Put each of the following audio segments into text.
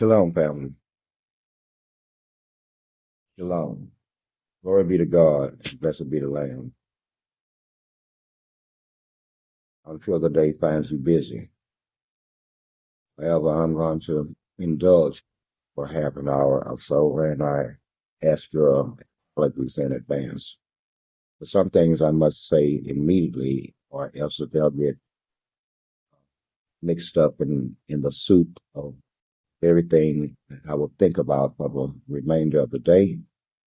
Shalom, family. Shalom. Glory be to God. Blessed be the Lamb. I'm sure the day finds you busy. However, I'm going to indulge for half an hour or so, and I ask your apologies in advance. For some things I must say immediately, or else they'll get mixed up in the soup of everything I will think about for the remainder of the day,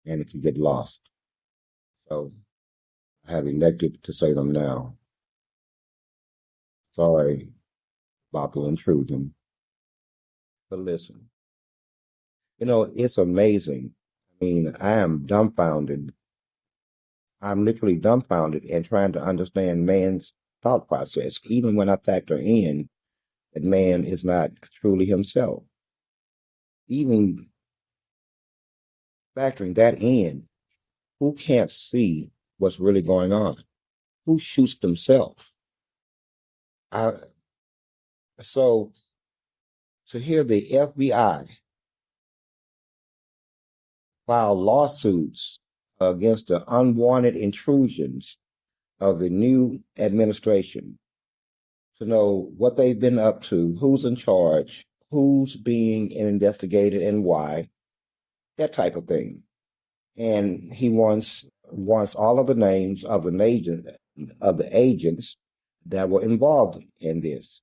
and it can get lost. So I have elected to say them now. Sorry about the intrusion. But listen, it's amazing. I mean, I am dumbfounded. I'm literally dumbfounded in trying to understand man's thought process, even when I factor in that man is not truly himself. Even factoring that in, who can't see what's really going on? Who shoots themselves? So to hear the FBI file lawsuits against the unwanted intrusions of the new administration, to know what they've been up to, who's in charge, who's being investigated and why, that type of thing. And he wants all of the names of the agents that were involved in this.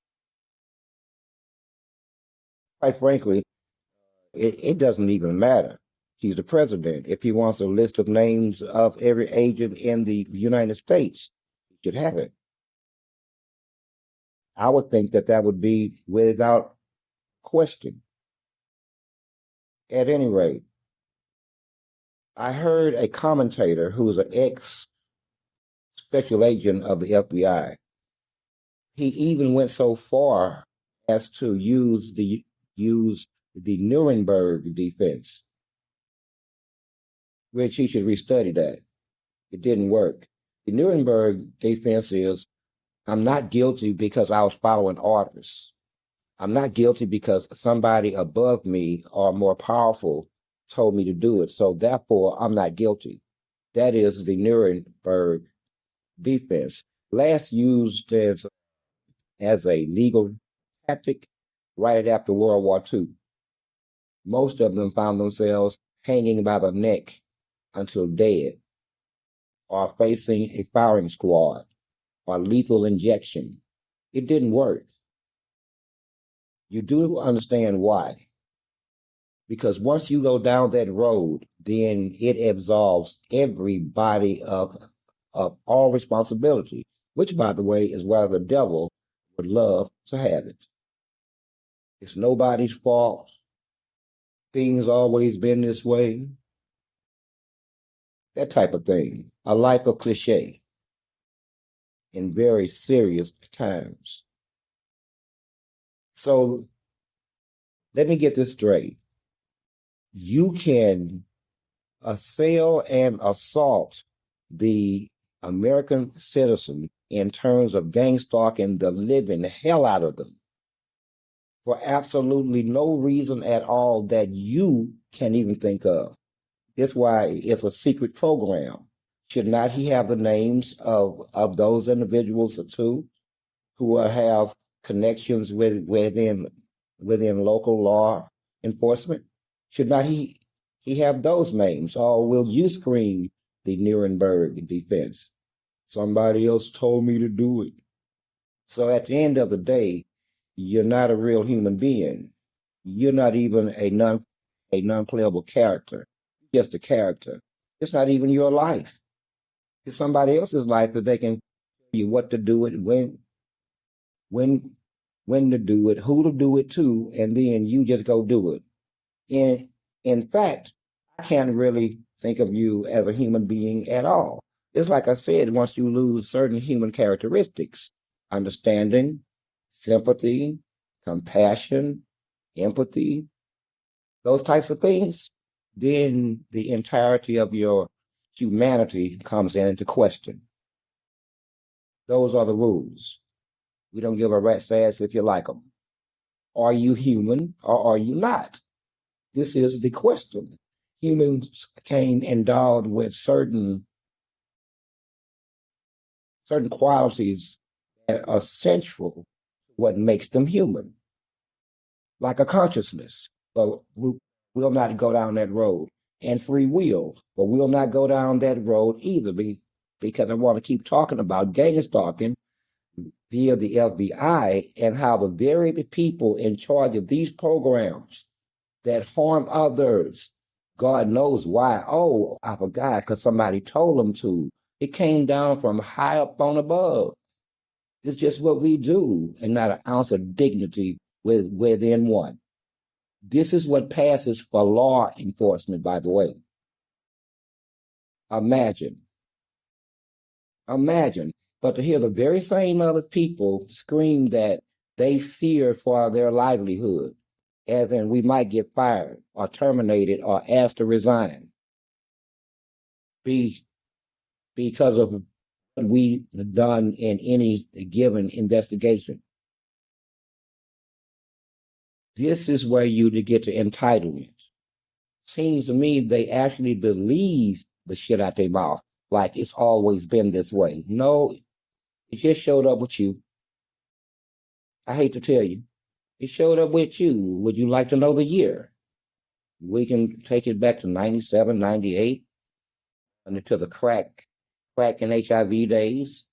Quite frankly, it doesn't even matter. He's the president. If he wants a list of names of every agent in the United States, he should have it. I would think that would be without question. At any rate, I heard a commentator who is an ex-special agent of the FBI. He even went so far as to use the Nuremberg defense, which he should restudy that. It didn't work. The Nuremberg defense is, I'm not guilty because I was following orders. I'm not guilty because somebody above me or more powerful told me to do it. So therefore, I'm not guilty. That is the Nuremberg defense. Last used as a legal tactic right after World War II. Most of them found themselves hanging by the neck until dead, or facing a firing squad, or lethal injection. It didn't work. You do understand why. Because once you go down that road, then it absolves everybody of all responsibility, which, by the way, is why the devil would love to have it. It's nobody's fault. Things always been this way. That type of thing. A life of cliche in very serious times. So let me get this straight. You can assail and assault the American citizen in terms of gang-stalking the living hell out of them for absolutely no reason at all that you can even think of. That's why it's a secret program. Should not he have the names of those individuals too, who have connections within local law enforcement? Should not he have those names? Or will you scream the Nuremberg defense? Somebody else told me to do it. So at the end of the day, you're not a real human being. You're not even a non-playable character. You're just a character. It's not even your life. It's somebody else's life that they can tell you what to do it, when to do it, who to do it to, and then you just go do it. In fact, I can't really think of you as a human being at all. It's like I said, once you lose certain human characteristics, understanding, sympathy, compassion, empathy, those types of things, then the entirety of your humanity comes into question. Those are the rules. We don't give a rat's ass if you like them. Are you human or are you not? This is the question. Humans came endowed with certain qualities that are central to what makes them human, like a consciousness. But we will not go down that road. And free will, but we'll not go down that road either because I want to keep talking about gang-stalking via the FBI and how the very people in charge of these programs that harm others, God knows why. Oh, I forgot because somebody told them to. It came down from high up on above. It's just what we do, and not an ounce of dignity within one. This is what passes for law enforcement, by the way. Imagine. But to hear the very same other people scream that they fear for their livelihood, as in we might get fired or terminated or asked to resign because of what we done in any given investigation. This is where you get to entitlement. Seems to me they actually believe the shit out their mouth, like it's always been this way. No, it just showed up with you. I hate to tell you. It showed up with you. Would you like to know the year? We can take it back to 97, 98, and to the crack and HIV days.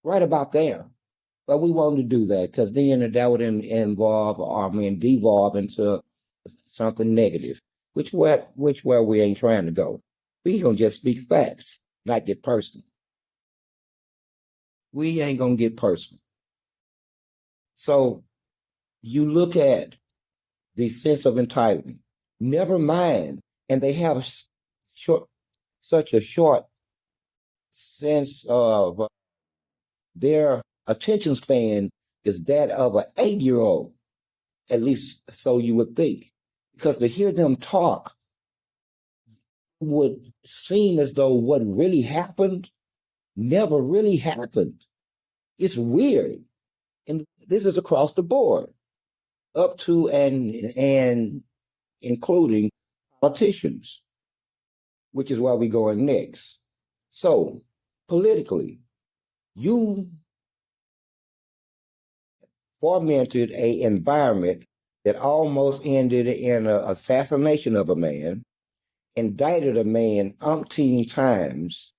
Right about there. But we wanted to do that because then that would devolve into something negative, which where we ain't trying to go. We gonna just speak facts, not get personal. We ain't gonna get personal. So you look at the sense of entitlement. Never mind, and they have such a short sense of their attention span is that of an 8-year-old, at least so you would think, because to hear them talk would seem as though what really happened never really happened. It's weird, and this is across the board, up to and including politicians, which is where we're going next. So, politically, you fomented an environment that almost ended in an assassination of a man, indicted a man umpteen times,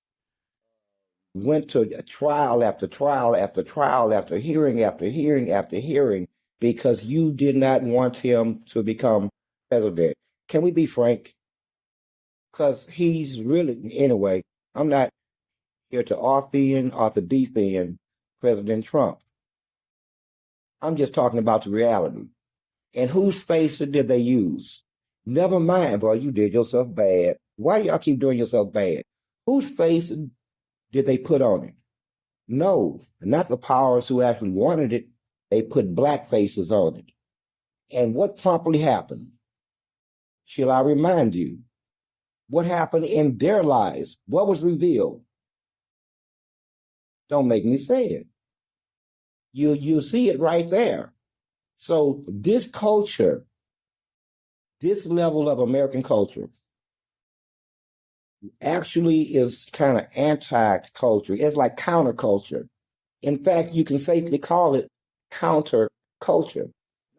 went to trial after trial after trial after hearing after hearing after hearing because you did not want him to become president. Can we be frank? Because he's really, anyway, I'm not here to offend or to defend President Trump. I'm just talking about the reality. And whose face did they use? Never mind, boy, you did yourself bad. Why do y'all keep doing yourself bad? Whose face did they put on it? No, not the powers who actually wanted it. They put black faces on it. And what promptly happened? Shall I remind you? What happened in their lives? What was revealed? Don't make me say it. You see it right there. So this culture, this level of American culture, actually is kind of anti-culture. It's like counterculture. In fact, you can safely call it counter-culture.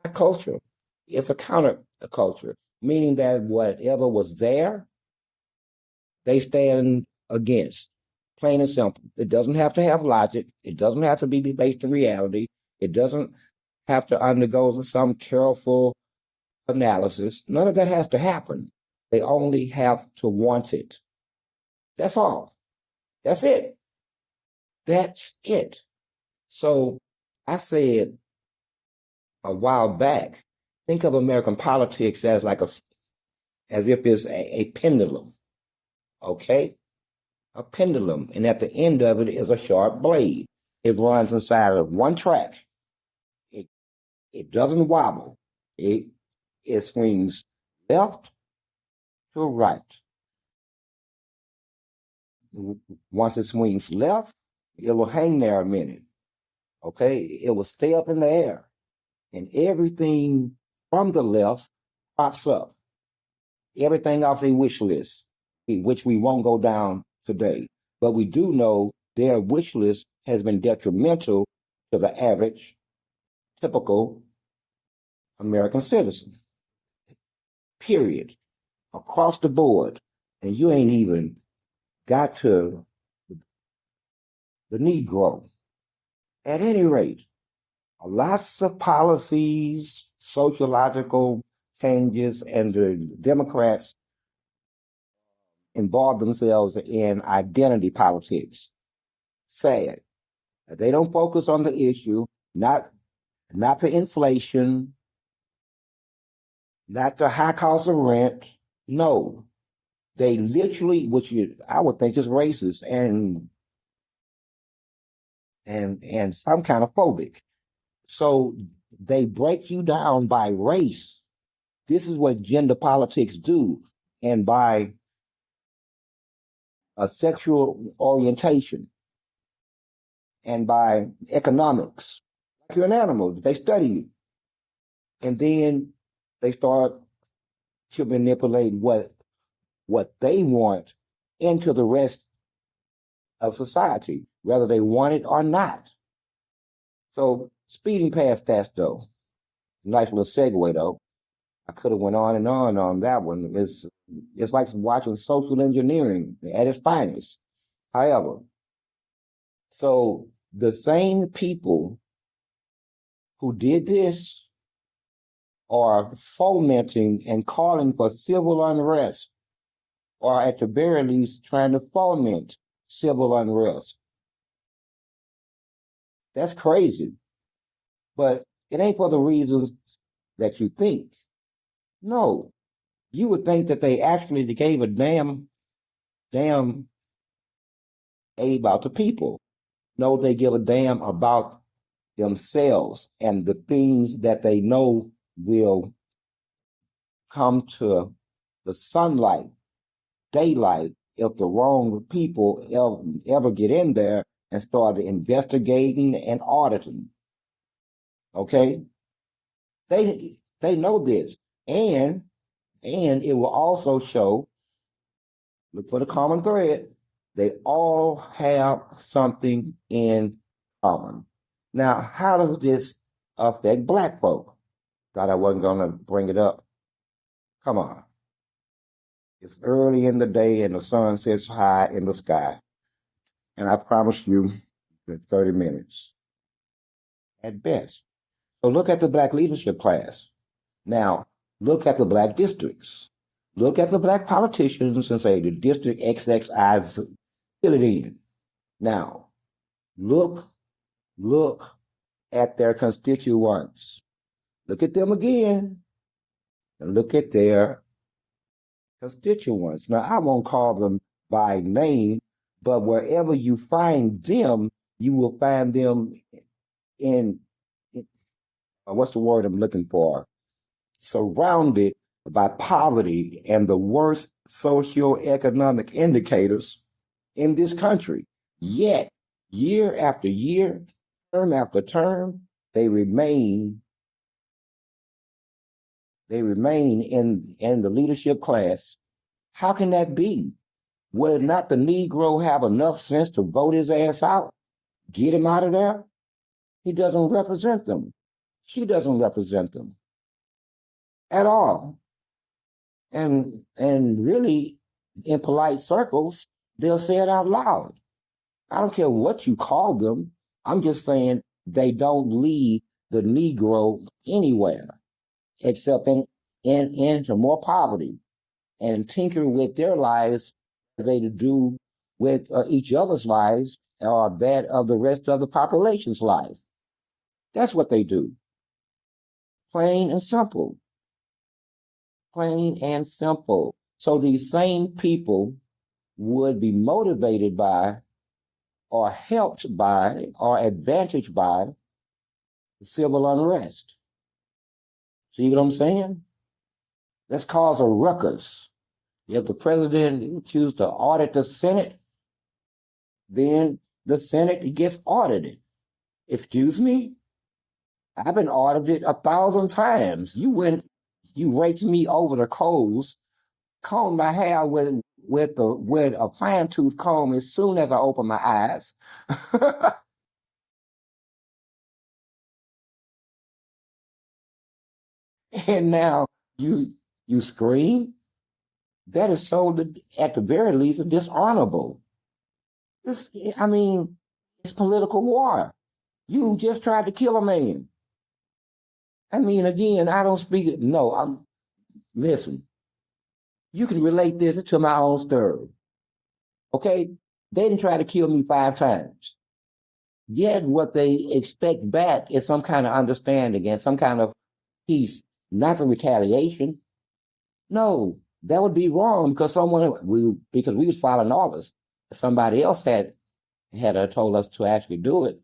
Not culture. It's a counter-culture, meaning that whatever was there, they stand against. Plain and simple. It doesn't have to have logic. It doesn't have to be based in reality. It doesn't have to undergo some careful analysis. None of that has to happen. They only have to want it. That's all. That's it. That's it. So I said a while back, think of American politics as as if it's a pendulum. Okay? A pendulum. And at the end of it is a sharp blade. It runs inside of one track. It doesn't wobble. It swings left to right. Once it swings left, it will hang there a minute. Okay? It will stay up in the air. and everything from the left pops up. Everything off their wish list, which we won't go down today. But we do know their wish list has been detrimental to the average, typical American citizen. Period. Across the board. And you ain't even got to the Negro. At any rate, lots of policies, sociological changes, and the Democrats involve themselves in identity politics. Sad. They don't focus on the issue, not the inflation, not the high cost of rent. No. They literally, which I would think is racist and some kind of phobic. So they break you down by race. This is what gender politics do, and by a sexual orientation, and by economics. Like you're an animal, they study you. And then they start to manipulate what they want into the rest of society, whether they want it or not. So speeding past that, though, nice little segue, though. I could have went on and on that one. It's like watching social engineering at its finest. However, so the same people who did this are fomenting and calling for civil unrest, or at the very least trying to foment civil unrest. That's crazy. But it ain't for the reasons that you think. No. You would think that they actually gave a damn about the people. No, they give a damn about themselves and the things that they know will come to the sunlight, daylight, if the wrong people ever get in there and start investigating and auditing. Okay? They know this. And it will also show, look for the common thread, they all have something in common. Now, how does this affect Black folk? Thought I wasn't going to bring it up. Come on. It's early in the day and the sun sits high in the sky. And I promise you that 30 minutes at best. So look at the Black leadership class. Now, look at the Black districts. Look at the Black politicians and say the district XXI, fill it in. Now, look at their constituents. Look at them again. And look at their constituents. Now, I won't call them by name, but wherever you find them, you will find them in what's the word I'm looking for? Surrounded by poverty and the worst socioeconomic indicators in this country. Yet, year after year, term after term, they remain in the leadership class. How can that be? Would not the Negro have enough sense to vote his ass out? Get him out of there? He doesn't represent them. She doesn't represent them at all. And really, in polite circles, they'll say it out loud. I don't care what you call them. I'm just saying they don't lead the Negro anywhere except into more poverty and tinker with their lives as they do with each other's lives or that of the rest of the population's life. That's what they do. Plain and simple. Plain and simple. So these same people would be motivated by or helped by or advantaged by the civil unrest. See what I'm saying? Let's cause a ruckus. If the president chooses to audit the Senate, then the Senate gets audited. Excuse me? I've been audited 1,000 times. You raked me over the coals, combed my hair with a fine tooth comb as soon as I opened my eyes. And now you you scream? That is so, at the very least, dishonorable. This, I mean, it's political war. You just tried to kill a man. I mean, again, I don't speak. No, listen. You can relate this to my own story. Okay, they didn't try to kill me 5 times. Yet, what they expect back is some kind of understanding and some kind of peace, not the retaliation. No, that would be wrong because because we was following orders. Somebody else had told us to actually do it.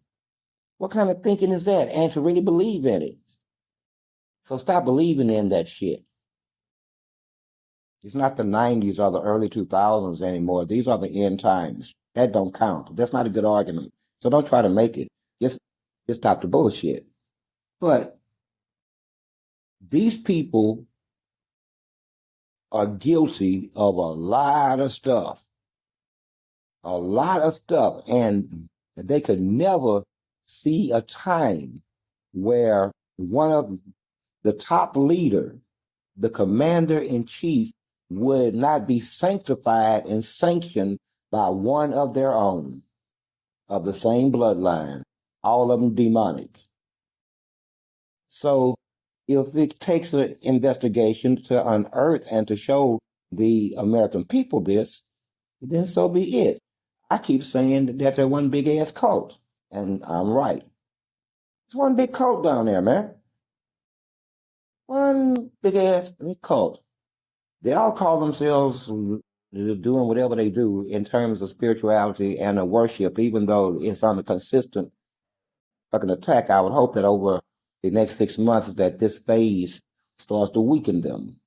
What kind of thinking is that? And to really believe in it. So stop believing in that shit. It's not the 90s or the early 2000s anymore. These are the end times. That don't count. That's not a good argument. So don't try to make it. Just stop the bullshit. But these people are guilty of a lot of stuff. A lot of stuff. And they could never see a time where one of the top leader, the commander in chief, would not be sanctified and sanctioned by one of their own, of the same bloodline, all of them demonic. So if it takes an investigation to unearth and to show the American people this, then so be it. I keep saying that they're one big ass cult, and I'm right. It's one big cult down there, man. One big ass cult. They all call themselves doing whatever they do in terms of spirituality and worship, even though it's on a consistent fucking attack. I would hope that over the next 6 months that this phase starts to weaken them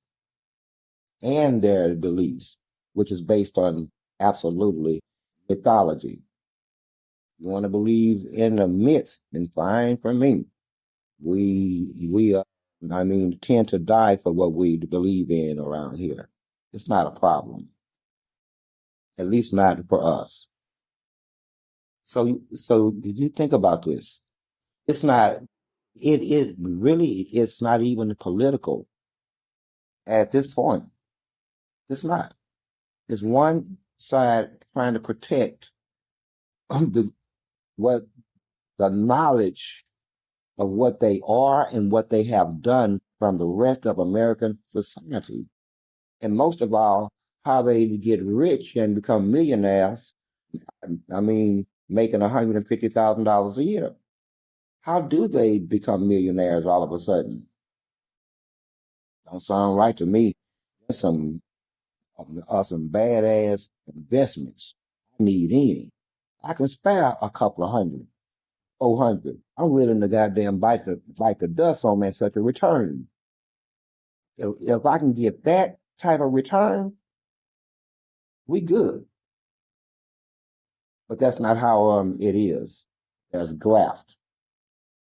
and their beliefs, which is based on absolutely mythology. You want to believe in a myth, then fine for me. We tend to die for what we believe in around here. It's not a problem, at least not for us. So did you think about this? It's not. It really. It's not even political at this point. It's not. It's one side trying to protect the what the knowledge of what they are and what they have done from the rest of American society. And most of all, how they get rich and become millionaires. I mean, making $150,000 a year. How do they become millionaires all of a sudden? Don't sound right to me. There's some badass investments I need in. I can spare a couple of hundred, 400. I'm willing to goddamn bite the dust on that such a return. If I can get that type of return, we good. But that's not how it is. There's graft,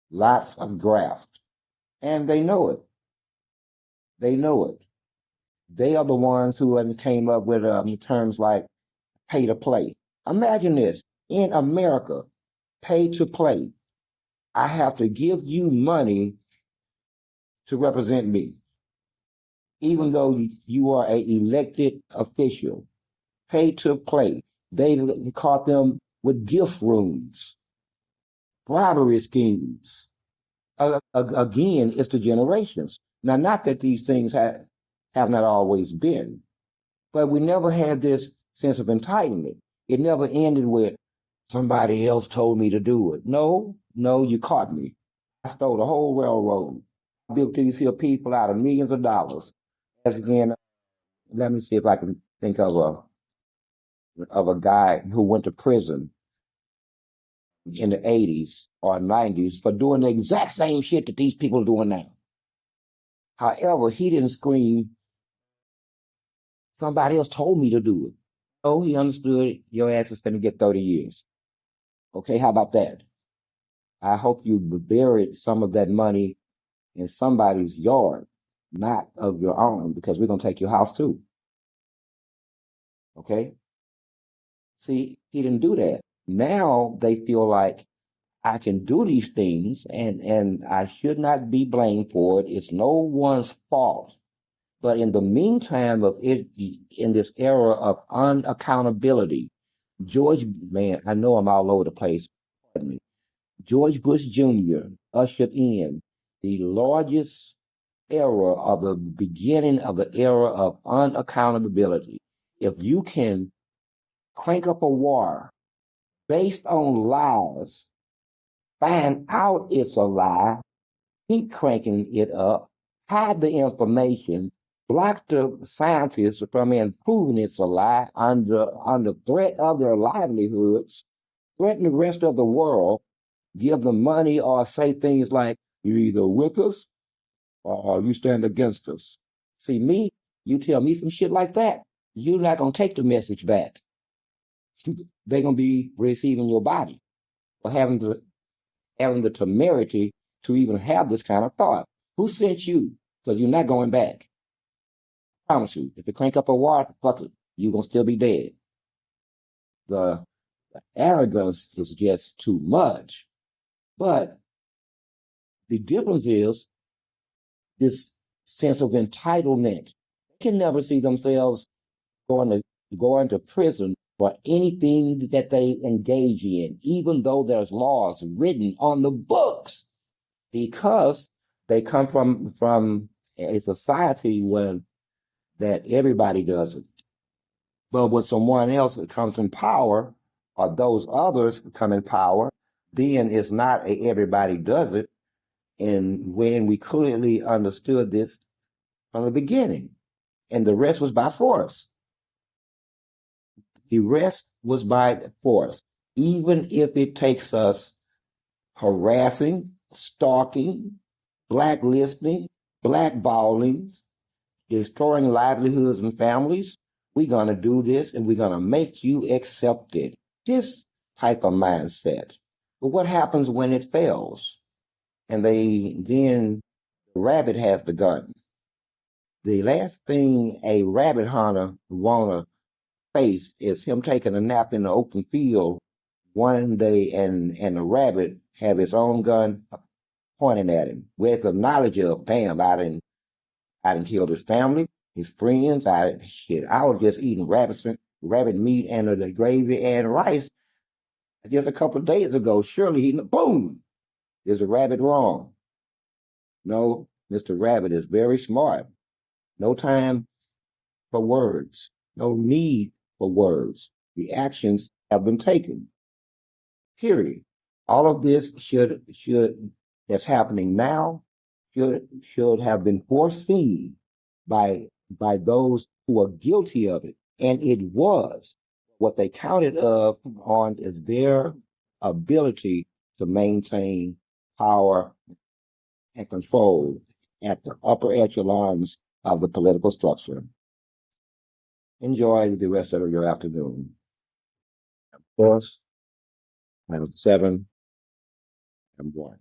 lots of graft, and they know it. They know it. They are the ones who came up with terms like pay to play. Imagine this in America, pay to play. I have to give you money to represent me, even though you are an elected official. Pay to play. They caught them with gift rooms, bribery schemes. Again, it's the generations. Now, not that these things have not always been, but we never had this sense of entitlement. It never ended with somebody else told me to do it. No, you caught me. I stole the whole railroad. I built these here people out of millions of dollars. As again, let me see if I can think of a guy who went to prison in the 80s or 90s for doing the exact same shit that these people are doing now. However, he didn't scream, somebody else told me to do it. Oh, he understood your ass is finna get 30 years. Okay, how about that? I hope you buried some of that money in somebody's yard, not of your own, because we're going to take your house too. Okay? See, he didn't do that. Now they feel like I can do these things and I should not be blamed for it. It's no one's fault. But in the meantime of it, in this era of unaccountability, man, I know I'm all over the place. Pardon me. George Bush Jr. ushered in the largest era of the beginning of the era of unaccountability. If you can crank up a war based on lies, find out it's a lie, keep cranking it up, hide the information, block the scientists from proving it's a lie under threat of their livelihoods, threaten the rest of the world, give them money or say things like, you're either with us or you stand against us. See me, you tell me some shit like that, you're not going to take the message back. They're going to be receiving your body or having the temerity to even have this kind of thought. Who sent you? Because you're not going back. I promise you, if you crank up a war, fuck it, you're going to still be dead. The arrogance is just too much. But the difference is this sense of entitlement. They can never see themselves going to prison for anything that they engage in, even though there's laws written on the books, because they come from a society where that everybody does it. But when someone else comes in power, or those others come in power, then it's not everybody does it. And when we clearly understood this from the beginning, and the rest was by force. The rest was by force, even if it takes us harassing, stalking, blacklisting, blackballing, destroying livelihoods and families. We're going to do this and we're going to make you accept it. This type of mindset. But what happens when it fails? And then the rabbit has the gun. The last thing a rabbit hunter wanna face is him taking a nap in the open field one day and the rabbit have his own gun pointing at him with the knowledge of, damn, I didn't kill his family, his friends, I was just eating rabbit meat and the gravy and rice just a couple of days ago. Surely boom, is the rabbit wrong? No, Mr. Rabbit is very smart. No time for words, no need for words. The actions have been taken. Period. All of this should that's happening now should have been foreseen by those who are guilty of it. And it was. What they counted on is their ability to maintain power and control at the upper echelons of the political structure. Enjoy the rest of your afternoon. Of course, I'm 7. I'm 1.